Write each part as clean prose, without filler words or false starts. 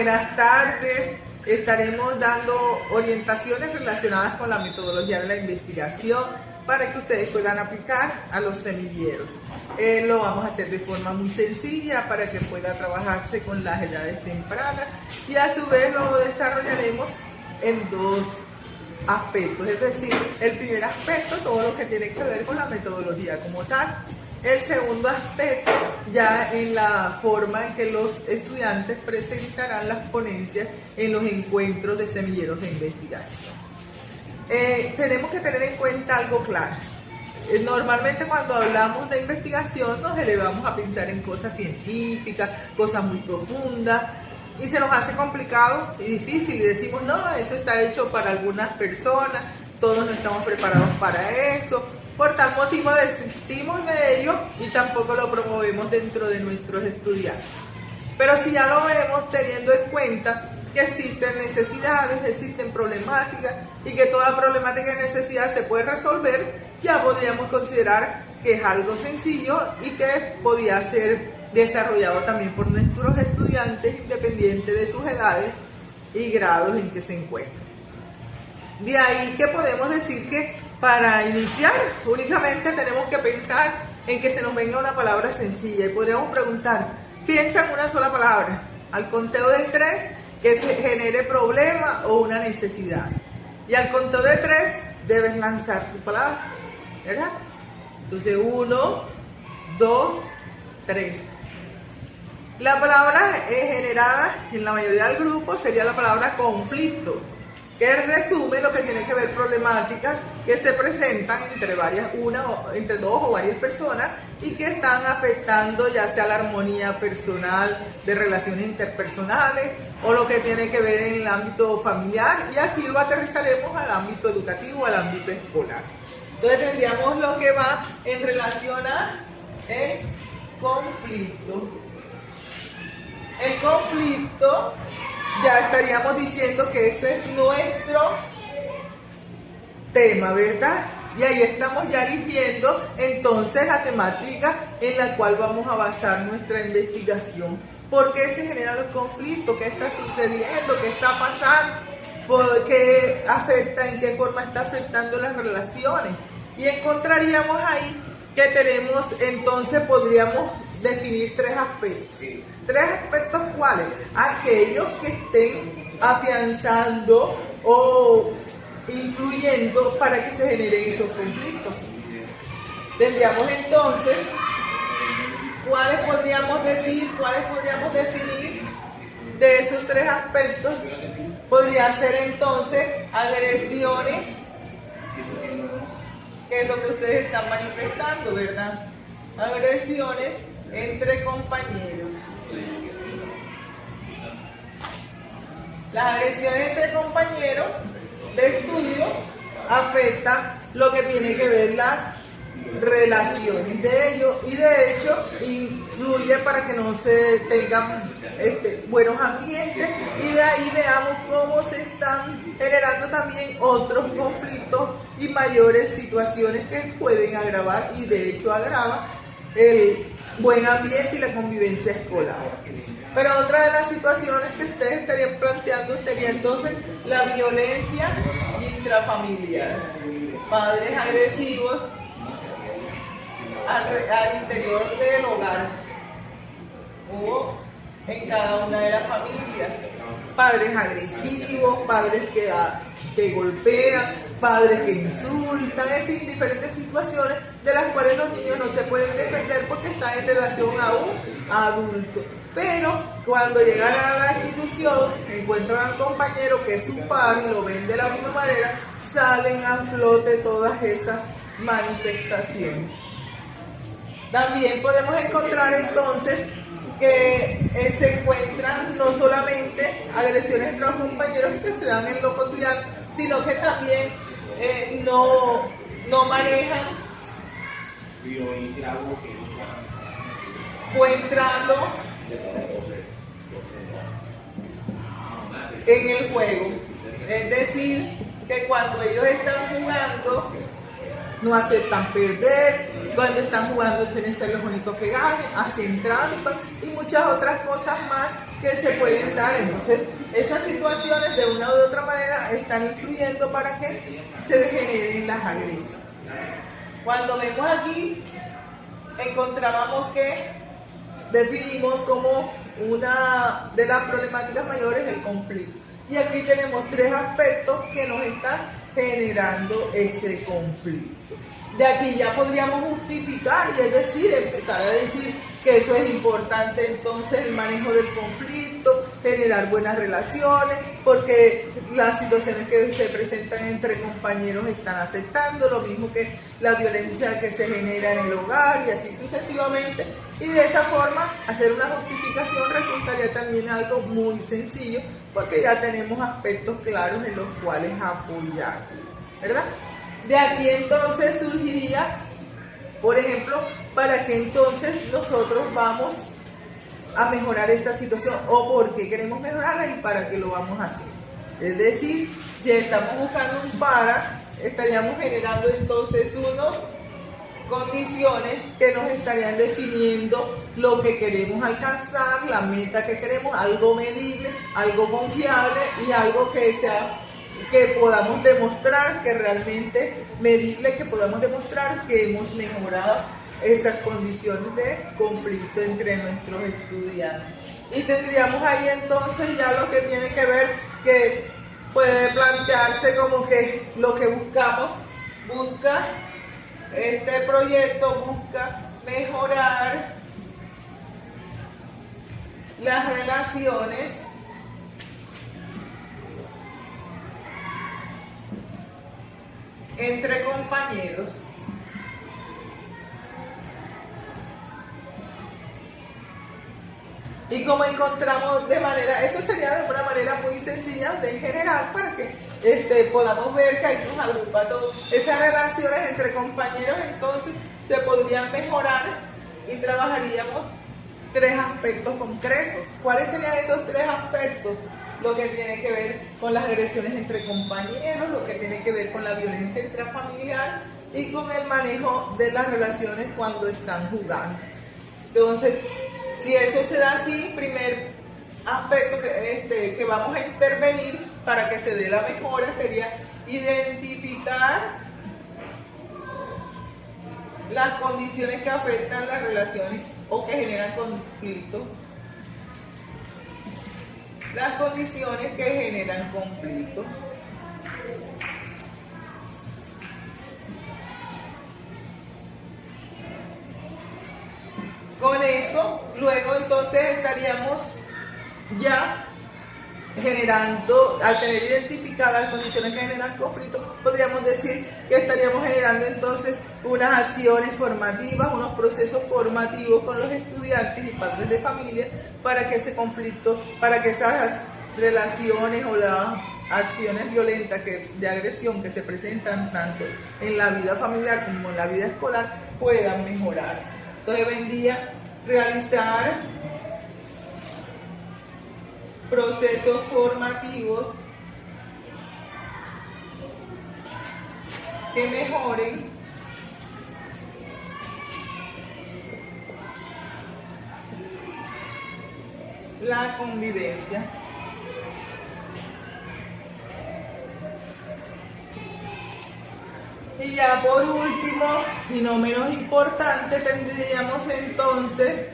Buenas tardes. Estaremos dando orientaciones relacionadas con la metodología de la investigación para que ustedes puedan aplicar a los semilleros. Lo vamos a hacer de forma muy sencilla para que pueda trabajarse con las edades tempranas y a su vez lo desarrollaremos en dos aspectos, es decir, el primer aspecto, todo lo que tiene que ver con la metodología como tal. El segundo aspecto, ya en la forma en que los estudiantes presentarán las ponencias en los encuentros de semilleros de investigación. Tenemos que tener en cuenta algo claro. Normalmente cuando hablamos de investigación nos elevamos a pensar en cosas científicas, cosas muy profundas, y se nos hace complicado y difícil y decimos, no, eso está hecho para algunas personas, todos no estamos preparados para eso. Por tal motivo desistimos de ello y tampoco lo promovemos dentro de nuestros estudiantes. Pero si ya lo vemos teniendo en cuenta que existen necesidades, existen problemáticas y que toda problemática y necesidad se puede resolver, ya podríamos considerar que es algo sencillo y que podría ser desarrollado también por nuestros estudiantes independiente de sus edades y grados en que se encuentran. De ahí que podemos decir que para iniciar únicamente tenemos que pensar en que se nos venga una palabra sencilla y podríamos preguntar, piensa en una sola palabra, al conteo de 3 que se genere problema o una necesidad. Y al conteo de 3 debes lanzar tu palabra, ¿verdad? Entonces 1, 2, 3. La palabra generada en la mayoría del grupo sería la palabra conflicto, que resume lo que tiene que ver problemáticas que se presentan entre dos o varias personas y que están afectando ya sea la armonía personal, de relaciones interpersonales o lo que tiene que ver en el ámbito familiar, y aquí lo aterrizaremos al ámbito educativo, al ámbito escolar. Entonces tendríamos lo que va en relación a el conflicto. El conflicto, ya estaríamos diciendo que ese es nuestro tema, ¿verdad? Y ahí estamos ya eligiendo entonces la temática en la cual vamos a basar nuestra investigación. ¿Por qué se generan los conflictos? ¿Qué está sucediendo? ¿Qué está pasando? ¿Por qué afecta? ¿En qué forma está afectando las relaciones? Y encontraríamos ahí que tenemos, entonces podríamos definir 3 aspectos. 3 aspectos, ¿cuáles? Aquellos que estén afianzando o influyendo para que se generen esos conflictos. Tendríamos entonces, ¿cuáles podríamos decir, cuáles podríamos definir de esos 3 aspectos? Podría ser entonces agresiones, que es lo que ustedes están manifestando, ¿verdad? Agresiones entre compañeros. Las agresiones entre compañeros de estudio afectan lo que tiene que ver las relaciones de ellos y de hecho influye para que no se tengan buenos ambientes, y de ahí veamos cómo se están generando también otros conflictos y mayores situaciones que pueden agravar y de hecho agravan el buen ambiente y la convivencia escolar. Pero otra de las situaciones que ustedes estarían planteando sería entonces la violencia intrafamiliar. Padres agresivos al interior del hogar o en cada una de las familias. Padres agresivos, padres que golpean, padres que insultan, en fin, diferentes situaciones de las cuales los niños no se pueden defender porque están en relación a un adulto. Pero cuando llegan a la institución, encuentran al compañero que es su par y lo ven de la misma manera, salen a flote todas esas manifestaciones. También podemos encontrar entonces que se encuentran no solamente agresiones entre los compañeros que se dan en lo cotidiano, sino que también no manejan buen trato en el juego. Es decir, que cuando ellos están jugando no aceptan perder, cuando están jugando quieren ser los únicos que ganen, hacen trampa y muchas otras cosas más que se pueden dar. Entonces, esas situaciones de una u otra manera están influyendo para que se generen las agresiones. Cuando vemos aquí, encontrábamos que definimos como una de las problemáticas mayores el conflicto. Y aquí tenemos tres aspectos que nos están generando ese conflicto. De aquí ya podríamos justificar, y es decir, empezar a decir que eso es importante, entonces el manejo del conflicto, generar buenas relaciones, porque las situaciones que se presentan entre compañeros están afectando, lo mismo que la violencia que se genera en el hogar y así sucesivamente. Y de esa forma, hacer una justificación resultaría también algo muy sencillo, porque ya tenemos aspectos claros en los cuales apoyar, ¿verdad? De aquí entonces surgiría, por ejemplo, para que entonces nosotros vamos a mejorar esta situación o por qué queremos mejorarla y para qué lo vamos a hacer. Es decir, si estamos buscando un para, estaríamos generando entonces unas condiciones que nos estarían definiendo lo que queremos alcanzar, la meta que queremos, algo medible, algo confiable y algo que podamos demostrar que realmente medible, que podamos demostrar que hemos mejorado esas condiciones de conflicto entre nuestros estudiantes. Y tendríamos ahí entonces ya lo que tiene que ver, que puede plantearse como que lo que busca este proyecto, busca mejorar las relaciones entre compañeros y como encontramos eso sería de una manera muy sencilla de general para que podamos ver que ahí nos agrupa todo. Esas relaciones entre compañeros entonces se podrían mejorar y trabajaríamos tres aspectos concretos. ¿Cuáles serían esos tres aspectos? Lo que tiene que ver con las agresiones entre compañeros, lo que tiene que ver con la violencia intrafamiliar y con el manejo de las relaciones cuando están jugando. Entonces, si eso se da así, primer aspecto que vamos a intervenir para que se dé la mejora sería identificar las condiciones que afectan las relaciones o que generan conflicto. Las condiciones que generan conflicto. Con eso, luego entonces estaríamos ya generando, al tener identificadas las condiciones que generan conflicto, podríamos decir que estaríamos generando entonces unas acciones formativas, unos procesos formativos con los estudiantes y padres de familia para que ese conflicto, para que esas relaciones o las acciones violentas de agresión que se presentan tanto en la vida familiar como en la vida escolar puedan mejorarse. Entonces vendría realizar procesos formativos que mejoren la convivencia. Y ya por último, y no menos importante, tendríamos entonces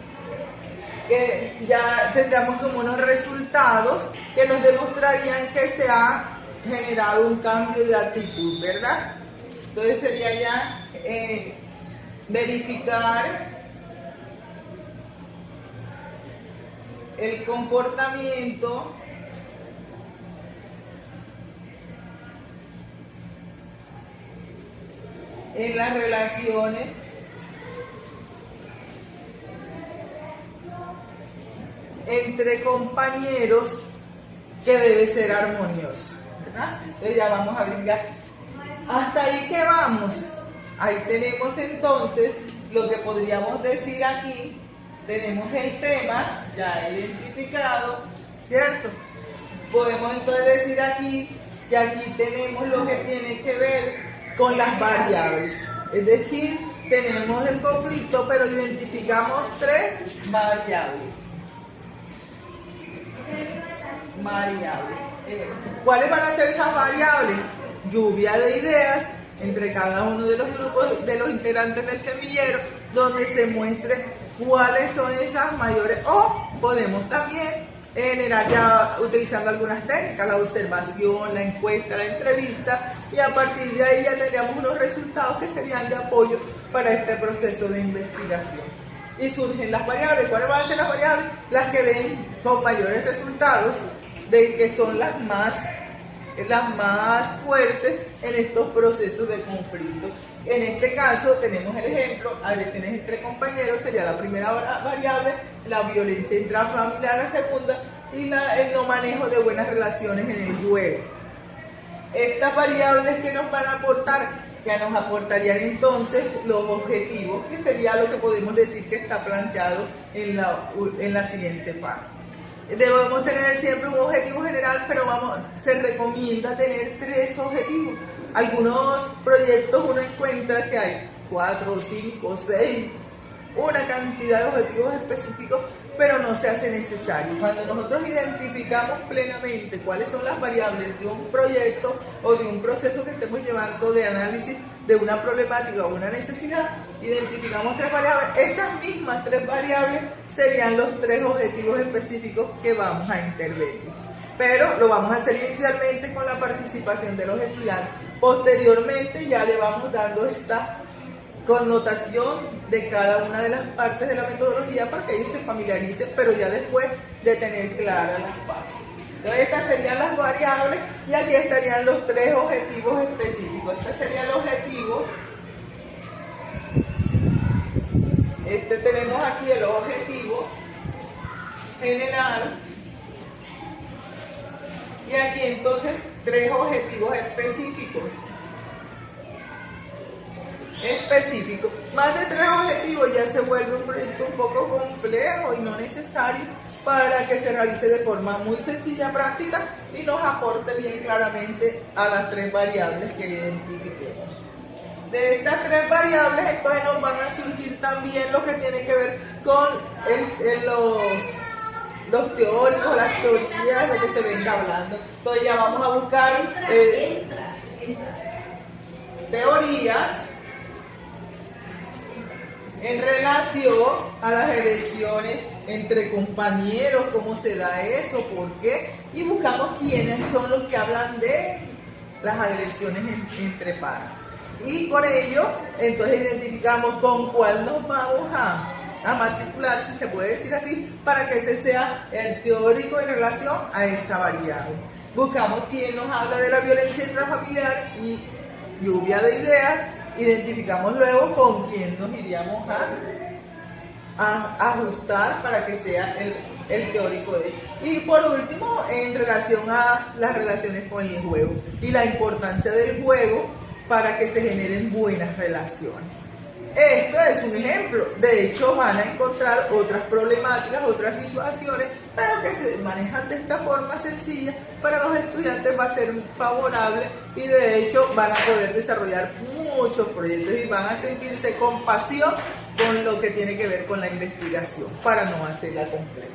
que ya tendríamos como unos resultados que nos demostrarían que se ha generado un cambio de actitud, ¿verdad? Entonces sería ya verificar el comportamiento en las relaciones entre compañeros que debe ser armoniosa, ¿verdad? Entonces ya vamos a brincar. Hasta ahí que vamos. Ahí tenemos entonces lo que podríamos decir aquí. Tenemos el tema ya identificado, ¿cierto? Podemos entonces decir aquí que aquí tenemos lo que tiene que ver con las variables. Es decir, tenemos el conflicto, pero identificamos tres variables. variables. ¿Cuáles van a ser esas variables? Lluvia de ideas entre cada uno de los grupos de los integrantes del semillero, donde se muestre cuáles son esas mayores, o podemos también generar ya utilizando algunas técnicas, la observación, la encuesta, la entrevista, y a partir de ahí ya tendríamos unos resultados que serían de apoyo para este proceso de investigación. Y surgen las variables. ¿Cuáles van a ser las variables? Las que den con mayores resultados, de que son las más fuertes en estos procesos de conflicto. En este caso tenemos el ejemplo, agresiones entre compañeros sería la primera variable, la violencia intrafamiliar la segunda, y el no manejo de buenas relaciones en el juego. Estas variables que nos van a aportar, ya nos aportarían entonces los objetivos, que sería lo que podemos decir que está planteado en la siguiente parte. Debemos tener siempre un objetivo general, pero se recomienda tener 3 objetivos. Algunos proyectos uno encuentra que hay 4, 5, 6, una cantidad de objetivos específicos, pero no se hace necesario. Cuando nosotros identificamos plenamente cuáles son las variables de un proyecto o de un proceso que estemos llevando de análisis de una problemática o una necesidad, identificamos 3 variables. Esas mismas 3 variables serían los 3 objetivos específicos que vamos a intervenir. Pero lo vamos a hacer inicialmente con la participación de los estudiantes. Posteriormente ya le vamos dando esta connotación de cada una de las partes de la metodología para que ellos se familiaricen, pero ya después de tener claras las partes. Entonces estas serían las variables y aquí estarían los 3 objetivos específicos. Este sería el objetivo. Tenemos aquí el objetivo general y aquí entonces 3 objetivos específicos. Más de 3 objetivos ya se vuelve un proyecto un poco complejo y no necesario para que se realice de forma muy sencilla, práctica y nos aporte bien claramente a las 3 variables que identifiquemos. De estas 3 variables entonces nos van a surgir también lo que tiene que ver con los teóricos, las teorías, lo que se venga hablando. Entonces ya vamos a buscar teorías en relación a las agresiones entre compañeros, cómo se da eso, por qué, y buscamos quiénes son los que hablan de las agresiones entre pares. Y con ello, entonces identificamos con cuál nos vamos a matricular, si se puede decir así, para que ese sea el teórico en relación a esa variable. Buscamos quién nos habla de la violencia intrafamiliar y lluvia de ideas. Identificamos luego con quién nos iríamos a ajustar para que sea el teórico de ello. Y por último, en relación a las relaciones con el juego y la importancia del juego para que se generen buenas relaciones. Esto es un ejemplo. De hecho, van a encontrar otras problemáticas, otras situaciones, pero que se manejan de esta forma sencilla. Para los estudiantes va a ser favorable y de hecho van a poder desarrollar muchos proyectos y van a sentirse con pasión con lo que tiene que ver con la investigación para no hacerla completa.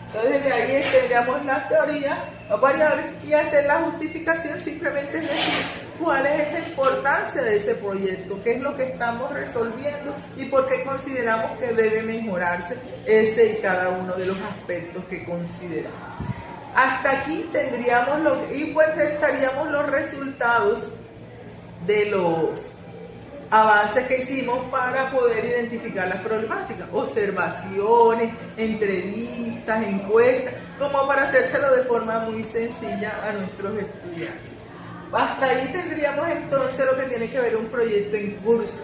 Entonces de ahí tendríamos las teorías, las variables y hacer la justificación, simplemente es decir cuál es esa importancia de ese proyecto, qué es lo que estamos resolviendo y por qué consideramos que debe mejorarse ese y cada uno de los aspectos que consideramos. Hasta aquí tendríamos estaríamos los resultados de los avances que hicimos para poder identificar las problemáticas, observaciones, entrevistas, encuestas, como para hacérselo de forma muy sencilla a nuestros estudiantes. Hasta ahí tendríamos entonces lo que tiene que ver un proyecto en curso,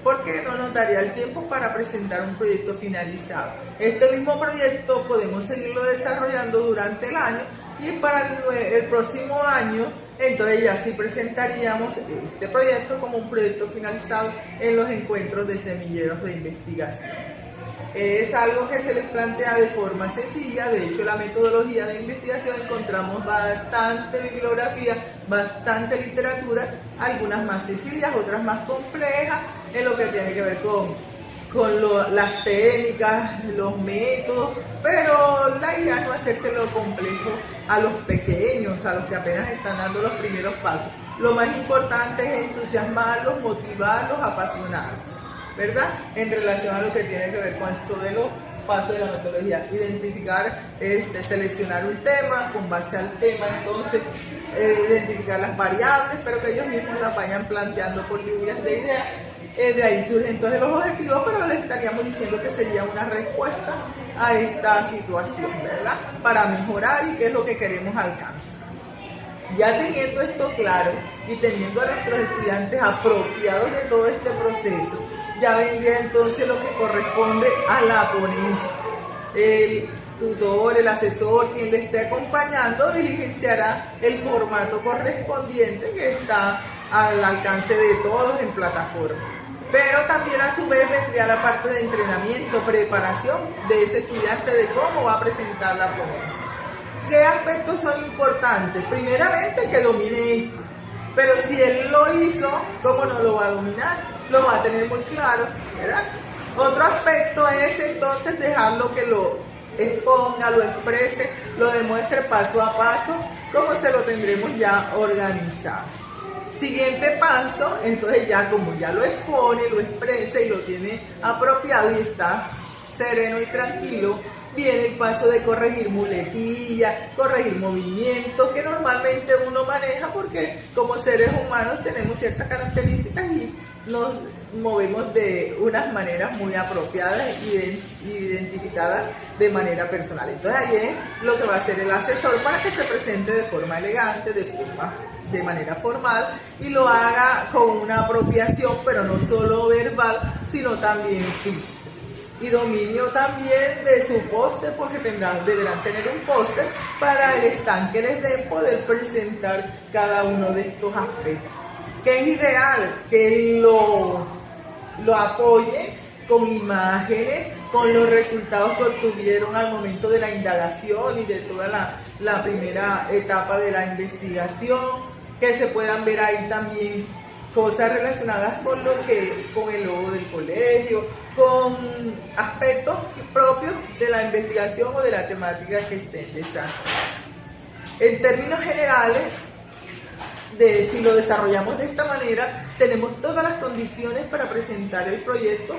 porque no nos daría el tiempo para presentar un proyecto finalizado. Este mismo proyecto podemos seguirlo desarrollando durante el año y para el próximo año entonces ya sí presentaríamos este proyecto como un proyecto finalizado en los encuentros de semilleros de investigación. Es algo que se les plantea de forma sencilla. De hecho, la metodología de investigación encontramos bastante bibliografía, bastante literatura, algunas más sencillas, otras más complejas, en lo que tiene que ver con las técnicas, los métodos, pero la idea no es hacérselo complejo a los pequeños, a los que apenas están dando los primeros pasos. Lo más importante es entusiasmarlos, motivarlos, apasionarlos, ¿verdad? En relación a lo que tiene que ver con esto de los pasos de la metodología, identificar, seleccionar un tema, con base al tema, entonces, identificar las variables, pero que ellos mismos las vayan planteando por lluvias de ideas. De ahí surgen entonces los objetivos, pero les estaríamos diciendo que sería una respuesta a esta situación, ¿verdad? Para mejorar y qué es lo que queremos alcanzar. Ya teniendo esto claro y teniendo a nuestros estudiantes apropiados de todo este proceso, ya vendría entonces lo que corresponde a la ponencia. El tutor, el asesor, quien le esté acompañando, diligenciará el formato correspondiente que está al alcance de todos en plataforma. Pero también a su vez vendría la parte de entrenamiento, preparación de ese estudiante de cómo va a presentar la ponencia. ¿Qué aspectos son importantes? Primeramente que domine esto, pero si él lo hizo, ¿cómo no lo va a dominar? Lo va a tener muy claro, ¿verdad? Otro aspecto es entonces dejarlo que lo exponga, lo exprese, lo demuestre paso a paso, como se lo tendremos ya organizado. Siguiente paso, entonces ya como ya lo expone, lo expresa y lo tiene apropiado y está sereno y tranquilo, viene el paso de corregir muletillas, corregir movimientos que normalmente uno maneja porque como seres humanos tenemos ciertas características y nos movemos de unas maneras muy apropiadas y identificadas de manera personal. Entonces ahí es lo que va a hacer el asesor para que se presente de forma elegante, de manera formal y lo haga con una apropiación, pero no solo verbal, sino también física. Y dominio también de su póster, porque deberán tener un póster para el stand que les den poder presentar cada uno de estos aspectos. Que es ideal que lo apoye con imágenes, con los resultados que obtuvieron al momento de la indagación y de toda la primera etapa de la investigación, que se puedan ver ahí también cosas relacionadas con el logo del colegio, con aspectos propios de la investigación o de la temática que estén desarrollando. En términos generales, si lo desarrollamos de esta manera, tenemos todas las condiciones para presentar el proyecto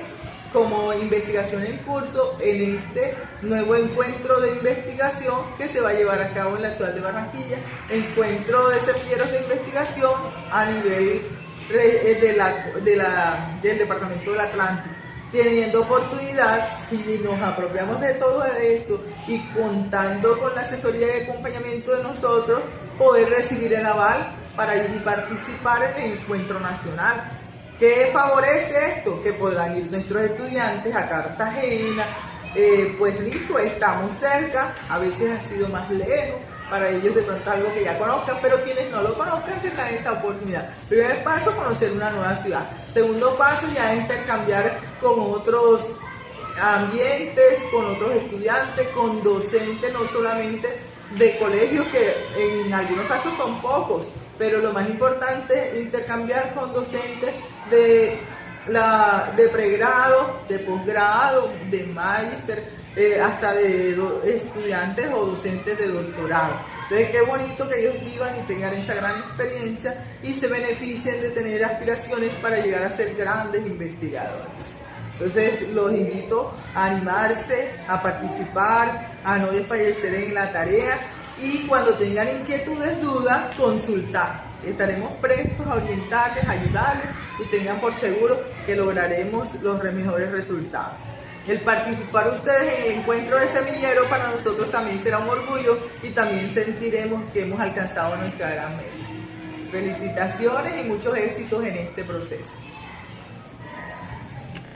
como investigación en curso en este nuevo encuentro de investigación que se va a llevar a cabo en la ciudad de Barranquilla, encuentro de semilleros de investigación a nivel del Departamento del Atlántico, teniendo oportunidad, si nos apropiamos de todo esto y contando con la asesoría y acompañamiento de nosotros, poder recibir el aval para ir y participar en el encuentro nacional. ¿Qué favorece esto? Que podrán ir nuestros estudiantes a Cartagena, pues listo, estamos cerca, a veces ha sido más lejos, para ellos de pronto algo que ya conozcan, pero quienes no lo conozcan tendrán esa oportunidad. Primer paso, conocer una nueva ciudad. Segundo paso, ya intercambiar con otros ambientes, con otros estudiantes, con docentes, no solamente de colegios, que en algunos casos son pocos, pero lo más importante es intercambiar con docentes de pregrado, de posgrado, de magíster, hasta de estudiantes o docentes de doctorado. Entonces qué bonito que ellos vivan y tengan esa gran experiencia y se beneficien de tener aspiraciones para llegar a ser grandes investigadores. Entonces los invito a animarse, a participar, a no desfallecer en la tarea y cuando tengan inquietudes, dudas, consultar. Estaremos prestos a orientarles, a ayudarles y tengan por seguro que lograremos los mejores resultados. El participar ustedes en el encuentro de semillero para nosotros también será un orgullo y también sentiremos que hemos alcanzado nuestra gran meta. Felicitaciones y muchos éxitos en este proceso.